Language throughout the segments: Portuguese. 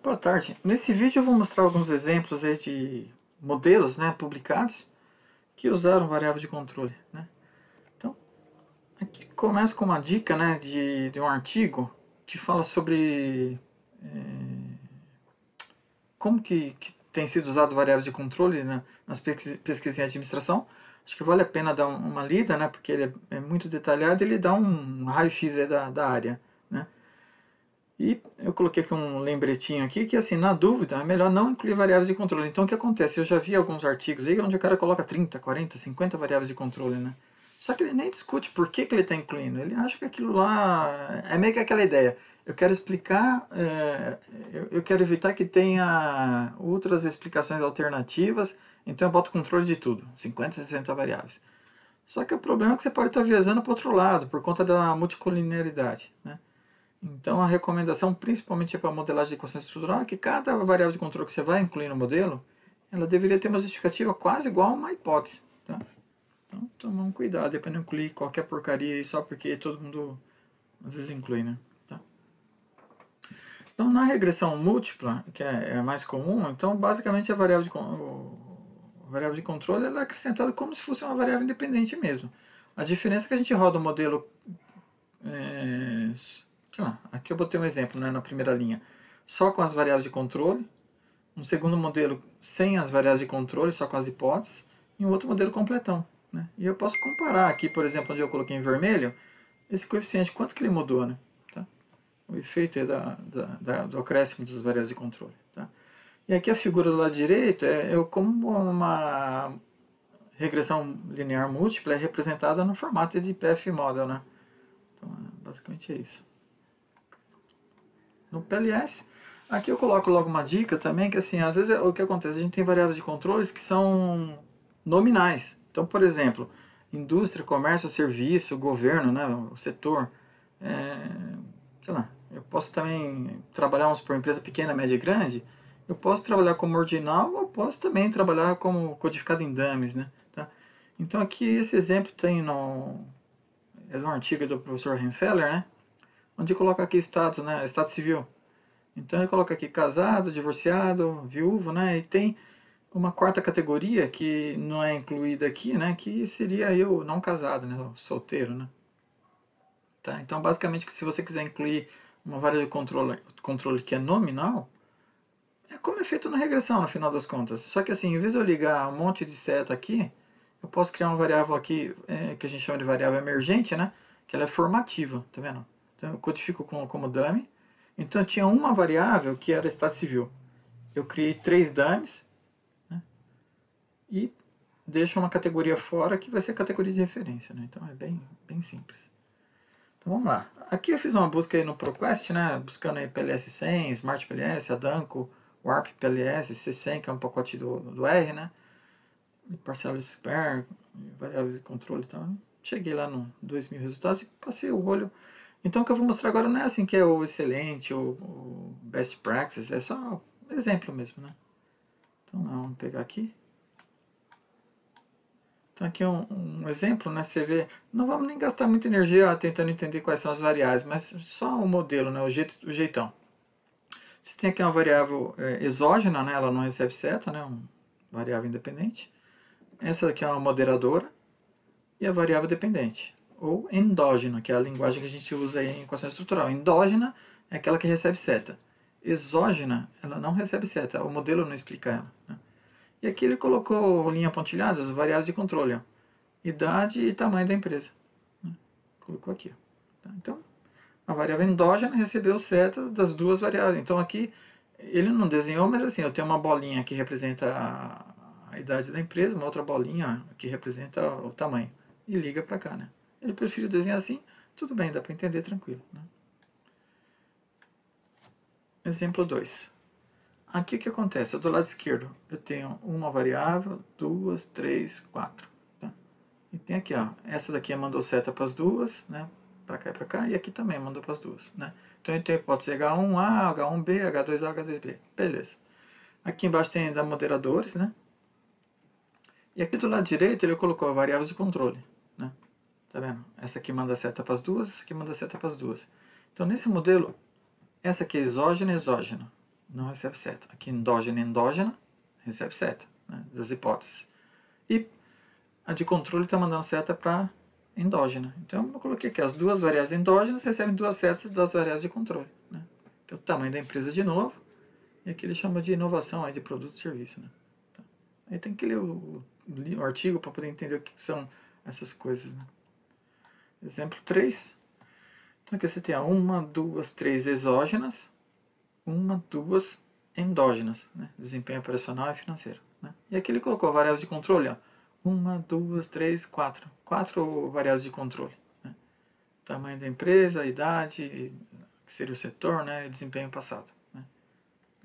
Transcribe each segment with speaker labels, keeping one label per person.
Speaker 1: Boa tarde. Nesse vídeo eu vou mostrar alguns exemplos aí de modelos, né, publicados que usaram variável de controle, né? Então, aqui começa com uma dica, né, de um artigo que fala sobre como que tem sido usado variáveis de controle, né, nas pesquisas em administração. Acho que vale a pena dar uma lida, né, porque ele é muito detalhado e ele dá um raio-x da área, né? E eu coloquei aqui um lembretinho aqui que, assim, na dúvida, é melhor não incluir variáveis de controle. Então, o que acontece? Eu já vi alguns artigos aí onde o cara coloca 30, 40, 50 variáveis de controle, né? Só que ele nem discute por que ele está incluindo. Ele acha que aquilo lá é meio que aquela ideia. Eu quero explicar, eu quero evitar que tenha outras explicações alternativas, então eu boto controle de tudo, 50, 60 variáveis. Só que o problema é que você pode estar viajando para o outro lado, por conta da multicolinearidade, né? Então a recomendação, principalmente para a modelagem de equação estrutural, é que cada variável de controle que você vai incluir no modelo, ela deveria ter uma justificativa quase igual a uma hipótese. Tá? Então toma um cuidado para não incluir qualquer porcaria aí só porque todo mundo às vezes inclui, né? Tá? Então na regressão múltipla, que é a mais comum, então basicamente a variável de controle ela é acrescentada como se fosse uma variável independente mesmo. A diferença é que a gente roda o modelo sei lá, aqui eu botei um exemplo, né, na primeira linha, só com as variáveis de controle, um segundo modelo sem as variáveis de controle, só com as hipóteses, e um outro modelo completão, né? E eu posso comparar aqui, por exemplo, onde eu coloquei em vermelho, esse coeficiente, quanto que ele mudou, né? Tá? O efeito é do acréscimo das variáveis de controle. Tá? E aqui a figura do lado direito é como uma regressão linear múltipla é representada no formato de PF Model, né? Então, basicamente é isso. No PLS, aqui eu coloco logo uma dica também, que assim, às vezes o que acontece, a gente tem variáveis de controles que são nominais. Então, por exemplo, indústria, comércio, serviço, governo, né, o setor, sei lá, eu posso também trabalhar por empresa pequena, média e grande, eu posso trabalhar como ordinal ou posso também trabalhar como codificado em dummies, né, tá? Então aqui esse exemplo tem é um artigo do professor Rensselaer, né, onde coloca aqui status, né, estado civil. Então ele coloca aqui casado, divorciado, viúvo, né, e tem uma quarta categoria que não é incluída aqui, né, que seria eu não casado, né, solteiro, né. Tá? Então basicamente se você quiser incluir uma variável de controle que é nominal, é como é feito na regressão no final das contas. Só que assim, em vez de eu ligar um monte de seta aqui, eu posso criar uma variável aqui que a gente chama de variável emergente, né, que ela é formativa, tá vendo? Então eu codifico como dummy. Então eu tinha uma variável que era estado civil. Eu criei 3 dummies, né, e deixo uma categoria fora que vai ser a categoria de referência, né? Então é bem simples. Então vamos lá. Aqui eu fiz uma busca aí no ProQuest, né, buscando aí PLS 100, Smart PLS, Adanco, Warp PLS, C100, que é um pacote do R, né, parcela Square, variável de controle e tal. Cheguei lá no 2000 resultados e passei o olho. Então o que eu vou mostrar agora não é assim que é o excelente, o best practice, é só um exemplo mesmo, né? Então vamos pegar aqui. Então aqui é um exemplo, né? Você vê, não vamos nem gastar muita energia tentando entender quais são as variáveis, mas só o modelo, né? O jeitão. Você tem aqui uma variável exógena, né? Ela não recebe seta, né? Uma variável independente. Essa aqui é uma moderadora e a variável dependente. Ou endógena, que é a linguagem que a gente usa em equação estrutural. Endógena é aquela que recebe seta. Exógena, ela não recebe seta, o modelo não explica ela, né? E aqui ele colocou linha pontilhada, as variáveis de controle, ó. Idade e tamanho da empresa, né? Colocou aqui, ó. Então, a variável endógena recebeu setas das duas variáveis. Então aqui, ele não desenhou, mas assim, eu tenho uma bolinha que representa a idade da empresa, uma outra bolinha que representa o tamanho. E liga para cá, né? Ele preferiu desenhar assim, tudo bem, dá para entender tranquilo, né? Exemplo 2. Aqui o que acontece? Do lado esquerdo eu tenho uma variável, 2, 3, 4. Tá? E tem aqui, ó, essa daqui mandou seta para as duas, né? Para cá e para cá, e aqui também mandou para as duas, né? Então eu tenho a hipótese H1A, H1B, H2A, H2B. Beleza. Aqui embaixo tem ainda moderadores, né? E aqui do lado direito ele colocou variáveis de controle, né? Tá vendo? Essa aqui manda seta para as duas, essa aqui manda seta para as duas. Então nesse modelo, essa aqui é exógena, não recebe seta. Aqui endógena e endógena, recebe seta, né, das hipóteses. E a de controle está mandando seta para endógena. Então eu coloquei aqui as duas variáveis endógenas recebem duas setas das variáveis de controle, né, que é o tamanho da empresa de novo, e aqui ele chama de inovação aí de produto e serviço. Né. Então, aí tem que ler o artigo para poder entender o que são essas coisas. Né. Exemplo 3. Então aqui você tem a 1, 2, 3 exógenas, 1, 2 endógenas, né? Desempenho operacional e financeiro. Né? E aqui ele colocou variáveis de controle, ó. 1, 2, 3, 4. 4 variáveis de controle. Né? Tamanho da empresa, idade, que seria o setor, né? E desempenho passado. Né?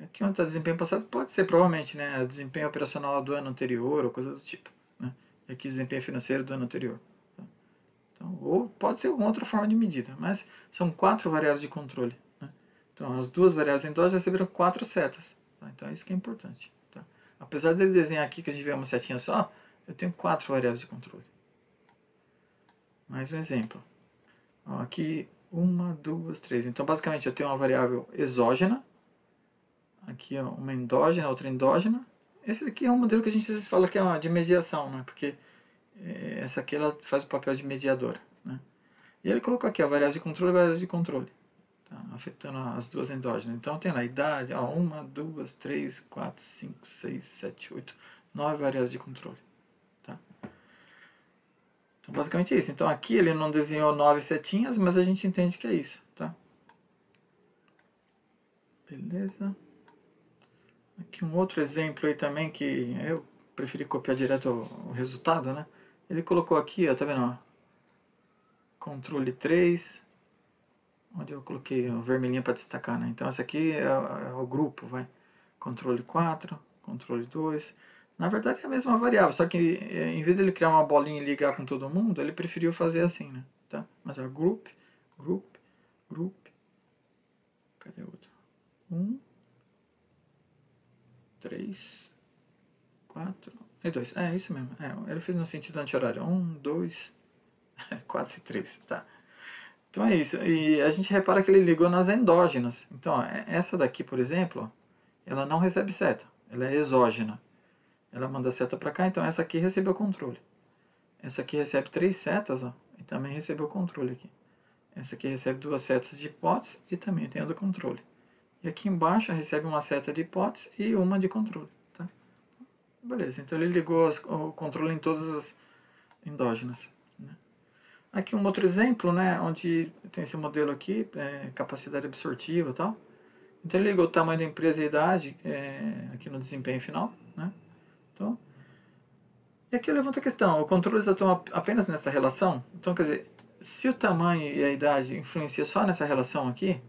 Speaker 1: Aqui onde está desempenho passado pode ser provavelmente, né, desempenho operacional do ano anterior ou coisa do tipo. Né? E aqui desempenho financeiro do ano anterior. Então, ou pode ser alguma outra forma de medida, mas são 4 variáveis de controle. Né? Então, as duas variáveis endógenas receberam 4 setas. Tá? Então, é isso que é importante. Tá? Apesar dele desenhar aqui que a gente vê uma setinha só, eu tenho 4 variáveis de controle. Mais um exemplo. Ó, aqui, 1, 2, 3. Então, basicamente, eu tenho uma variável exógena. Aqui, ó, uma endógena, outra endógena. Esse aqui é um modelo que a gente às vezes fala que é uma de mediação, né? Porque essa aqui ela faz o papel de mediadora. Né? E ele colocou aqui a variável de controle e variável de controle, tá? Afetando as duas endógenas. Então tem lá a idade, 1, 2, 3, 4, 5, 6, 7, 8, 9 variáveis de controle. Tá? Então basicamente é isso. Então aqui ele não desenhou 9 setinhas, mas a gente entende que é isso. Tá? Beleza. Aqui um outro exemplo aí também que eu preferi copiar direto o resultado, né? Ele colocou aqui, ó, tá vendo? Ó, controle 3, onde eu coloquei o vermelhinho para destacar, né? Então esse aqui é o grupo, vai. Controle 4, controle 2. Na verdade é a mesma variável, só que em vez de ele criar uma bolinha e ligar com todo mundo, ele preferiu fazer assim, né? Tá? Mas é group, group, group. Cadê o outro? 1, 3, 4 e 2. É isso mesmo. Ele fez no sentido anti-horário. 1, 2, 4 e 3. Tá. Então é isso. E a gente repara que ele ligou nas endógenas. Então, ó, essa daqui, por exemplo, ó, ela não recebe seta. Ela é exógena. Ela manda seta para cá, então essa aqui recebeu controle. Essa aqui recebe 3 setas, ó, e também recebeu controle aqui. Essa aqui recebe 2 setas de hipótese e também tem a do controle. E aqui embaixo recebe uma seta de hipótese e uma de controle. Tá? Beleza, então ele ligou o controle em todas as endógenas. Né? Aqui um outro exemplo, né, onde tem esse modelo aqui, capacidade absortiva e tal. Então ele ligou o tamanho da empresa e a idade aqui no desempenho final. Né? Então, e aqui eu levanto a questão, o controle eles atuam apenas nessa relação? Então, quer dizer, se o tamanho e a idade influenciam só nessa relação aqui,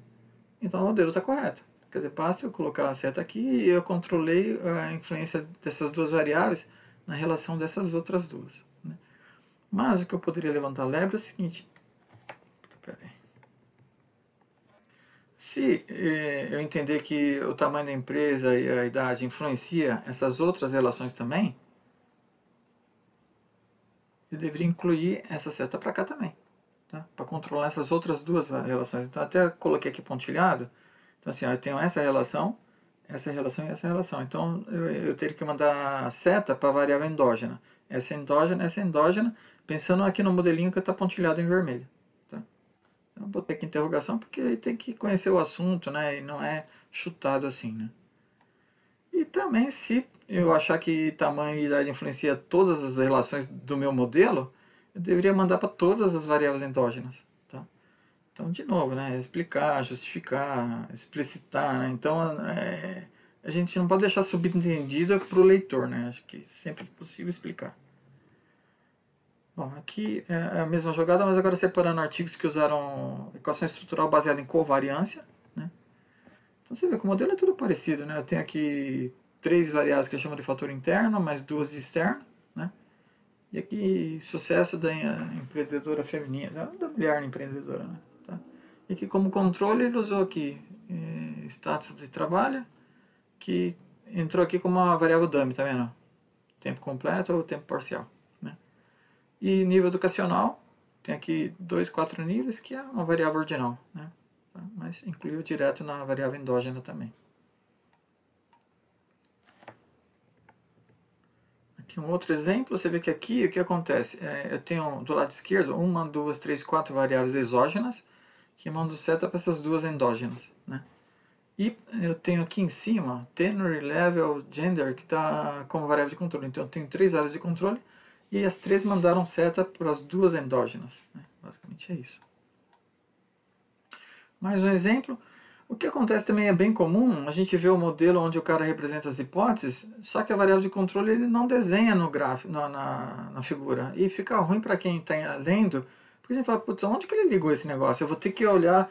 Speaker 1: então o modelo está correto. Quer dizer, basta eu colocar a seta aqui e eu controlei a influência dessas duas variáveis na relação dessas outras duas. Né? Mas o que eu poderia levantar a lebre é o seguinte. Se eu entender que o tamanho da empresa e a idade influencia essas outras relações também, eu deveria incluir essa seta para cá também, tá? Para controlar essas outras duas relações. Então até coloquei aqui pontilhado. Então assim, ó, eu tenho essa relação e essa relação. Então eu teria que mandar a seta para a variável endógena. Essa endógena, pensando aqui no modelinho que está pontilhado em vermelho. Tá? Então eu botei aqui interrogação porque aí tem que conhecer o assunto, né? E não é chutado assim, né? E também se eu achar que tamanho e idade influencia todas as relações do meu modelo, eu deveria mandar para todas as variáveis endógenas. Tá? Então, de novo, né, explicar, justificar, explicitar. Né? Então, a gente não pode deixar subentendido para o leitor. Né? Acho que sempre é possível explicar. Bom, aqui é a mesma jogada, mas agora separando artigos que usaram equação estrutural baseada em covariância. Né? Então você vê que o modelo é tudo parecido, né? Eu tenho aqui 3 variáveis que eu chamo de fator interno, mais 2 de externo, né? E aqui sucesso da empreendedora feminina, da mulher empreendedora, né? Tá? E aqui como controle ele usou aqui status de trabalho, que entrou aqui como uma variável dummy, tá vendo? Tempo completo ou tempo parcial, né? E nível educacional, tem aqui 2, 4 níveis, que é uma variável ordinal, né? Mas incluiu direto na variável endógena também. Aqui um outro exemplo, você vê que aqui o que acontece? Eu tenho do lado esquerdo 1, 2, 3, 4 variáveis exógenas que mandam seta para essas duas endógenas, né? E eu tenho aqui em cima tenor, level, gender, que está como variável de controle. Então eu tenho 3 áreas de controle e as 3 mandaram seta para as duas endógenas, né? Basicamente é isso. Mais um exemplo. O que acontece também é bem comum, a gente vê o modelo onde o cara representa as hipóteses, só que a variável de controle ele não desenha no gráfico, na figura. E fica ruim para quem está lendo, porque a gente fala, putz, onde que ele ligou esse negócio? Eu vou ter que olhar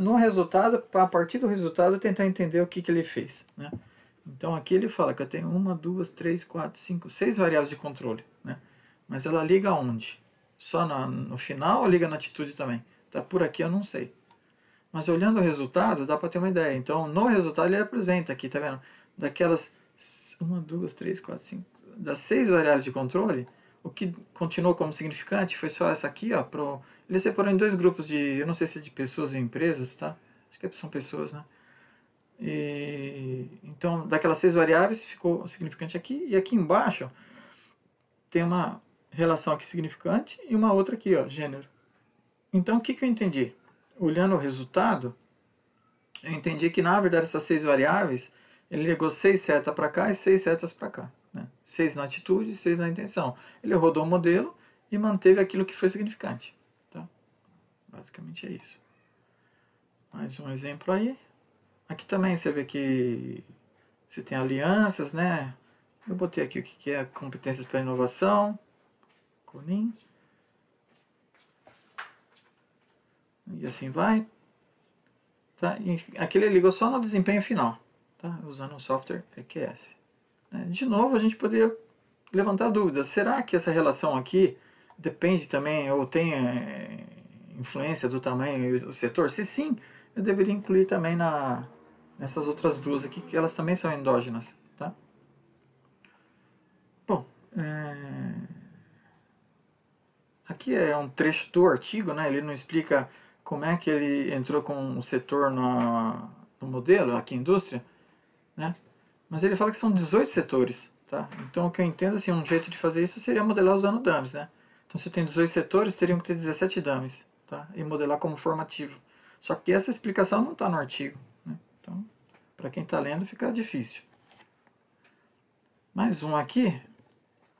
Speaker 1: no resultado, para a partir do resultado tentar entender o que ele fez, né? Então aqui ele fala que eu tenho 1, 2, 3, 4, 5, 6 variáveis de controle, né? Mas ela liga onde? Só no final ou liga na atitude também? Tá por aqui eu não sei. Mas olhando o resultado, dá para ter uma ideia. Então, no resultado, ele apresenta aqui, tá vendo? Daquelas 1, 2, 3, 4, 5, das 6 variáveis de controle, o que continuou como significante foi só essa aqui, ó. Ele separou em 2 grupos de, eu não sei se é de pessoas ou empresas, tá? Acho que são pessoas, né? Então, daquelas 6 variáveis, ficou significante aqui. E aqui embaixo, tem uma relação aqui significante e uma outra aqui, ó, gênero. Então, o que eu entendi? Olhando o resultado, eu entendi que na verdade essas 6 variáveis, ele ligou 6 setas para cá e 6 setas para cá, né? 6 na atitude e 6 na intenção. Ele rodou o modelo e manteve aquilo que foi significante, tá? Basicamente é isso. Mais um exemplo aí. Aqui também você vê que você tem alianças, né? Eu botei aqui o que é competências para inovação, CONIN. E assim vai. Tá? E aqui ele ligou só no desempenho final, tá? Usando o software EQS. De novo, a gente poderia levantar dúvidas. Será que essa relação aqui depende também, ou tem influência do tamanho e do setor? Se sim, eu deveria incluir também nessas outras duas aqui, que elas também são endógenas. Tá? Bom, aqui é um trecho do artigo, né? Ele não explica como é que ele entrou com o setor no modelo, aqui indústria, né? Mas ele fala que são 18 setores, tá? Então o que eu entendo, assim, um jeito de fazer isso seria modelar usando dummies, né? Então se eu tenho 18 setores, teriam que ter 17 dummies, tá? E modelar como formativo. Só que essa explicação não está no artigo, né? Então, para quem está lendo, fica difícil. Mais um aqui.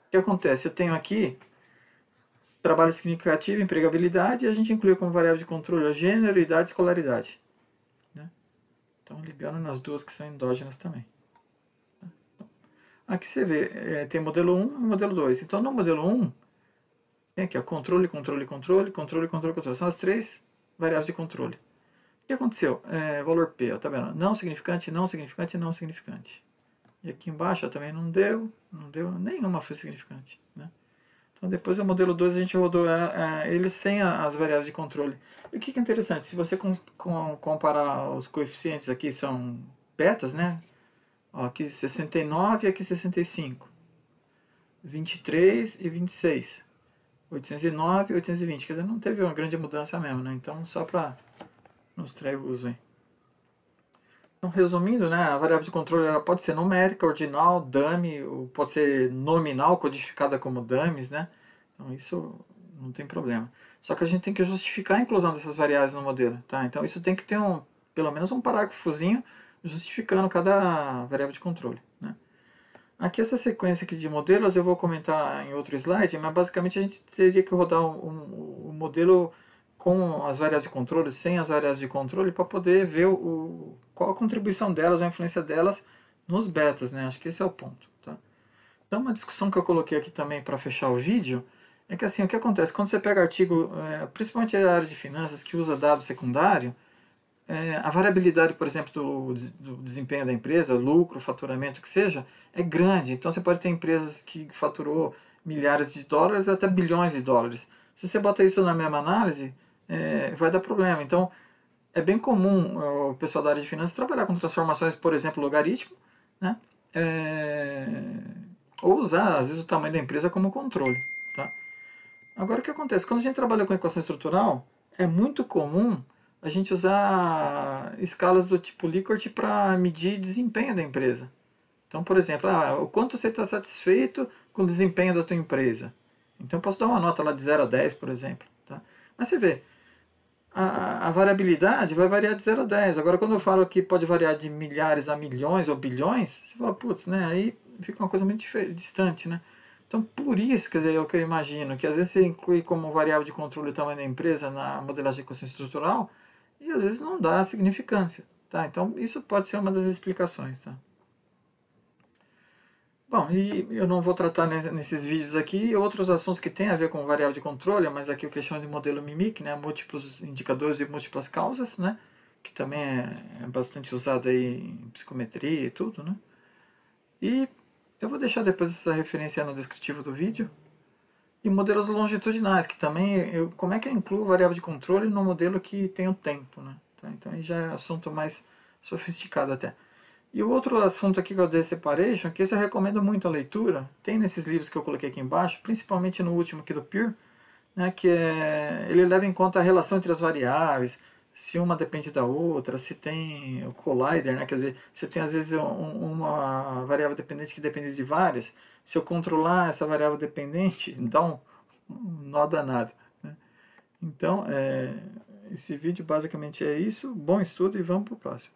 Speaker 1: O que acontece? Eu tenho aqui trabalho significativo, empregabilidade, e a gente inclui como variável de controle o gênero, idade e escolaridade, né? Então ligando nas duas que são endógenas também. Aqui você vê, tem modelo 1 e modelo 2. Então no modelo 1, tem aqui ó, controle, controle, controle, controle, controle, controle. São as 3 variáveis de controle. O que aconteceu? Valor P, ó, tá vendo? Não significante, não significante, não significante. E aqui embaixo ó, também não deu, nenhuma foi significante, né? Então depois o modelo 2 a gente rodou ele sem as variáveis de controle. E o que é interessante, se você comparar os coeficientes aqui, são betas, né? Ó, aqui 69 e aqui 65. 23 e 26. 809 e 820. Quer dizer, não teve uma grande mudança mesmo, né? Então, só para mostrar o uso aí. Então, resumindo, né, a variável de controle ela pode ser numérica, ordinal, dummy, ou pode ser nominal, codificada como dummies, né? Então, isso não tem problema. Só que a gente tem que justificar a inclusão dessas variáveis no modelo, tá? Então, isso tem que ter pelo menos um parágrafozinho justificando cada variável de controle, né? Aqui essa sequência aqui de modelos eu vou comentar em outro slide, mas basicamente a gente teria que rodar um modelo com as variáveis de controle, sem as variáveis de controle, para poder ver qual a contribuição delas, a influência delas nos betas, né? Acho que esse é o ponto, tá? Então uma discussão que eu coloquei aqui também para fechar o vídeo é que assim, o que acontece? Quando você pega artigo, principalmente a área de finanças que usa dado secundário, a variabilidade, por exemplo, do desempenho da empresa, lucro, faturamento, que seja, é grande. Então você pode ter empresas que faturou milhares de dólares até bilhões de dólares. Se você bota isso na mesma análise, vai dar problema. Então é bem comum o pessoal da área de finanças trabalhar com transformações, por exemplo, logaritmo, né? Ou usar, às vezes, o tamanho da empresa como controle. Tá? Agora, o que acontece? Quando a gente trabalha com equação estrutural, é muito comum a gente usar escalas do tipo Likert para medir desempenho da empresa. Então, por exemplo, o quanto você está satisfeito com o desempenho da tua empresa. Então eu posso dar uma nota lá de 0 a 10, por exemplo. Tá? Mas você vê, a variabilidade vai variar de 0 a 10. Agora, quando eu falo que pode variar de milhares a milhões ou bilhões, você fala, putz, né? Aí fica uma coisa muito distante, né? Então, por isso, quer dizer, é o que eu imagino, que às vezes você inclui como variável de controle o tamanho da empresa na modelagem de equação estrutural e às vezes não dá significância, tá? Então, isso pode ser uma das explicações, tá? Bom, e eu não vou tratar nesses vídeos aqui outros assuntos que têm a ver com variável de controle, mas aqui o que eu chamo de modelo MIMIC, né, múltiplos indicadores e múltiplas causas, né, que também é bastante usado aí em psicometria e tudo, né. E eu vou deixar depois essa referência no descritivo do vídeo. E modelos longitudinais, que também, como é que eu incluo variável de controle no modelo que tem o tempo, né. Tá? Então aí já é assunto mais sofisticado até. E o outro assunto aqui que é o The Separation, que esse eu recomendo muito a leitura, tem nesses livros que eu coloquei aqui embaixo, principalmente no último aqui do Peer, né, que ele leva em conta a relação entre as variáveis, se uma depende da outra, se tem o collider, né, quer dizer, você tem às vezes uma variável dependente que depende de várias, se eu controlar essa variável dependente, dá um nó danado. Né? Então, esse vídeo basicamente é isso, bom estudo e vamos para o próximo.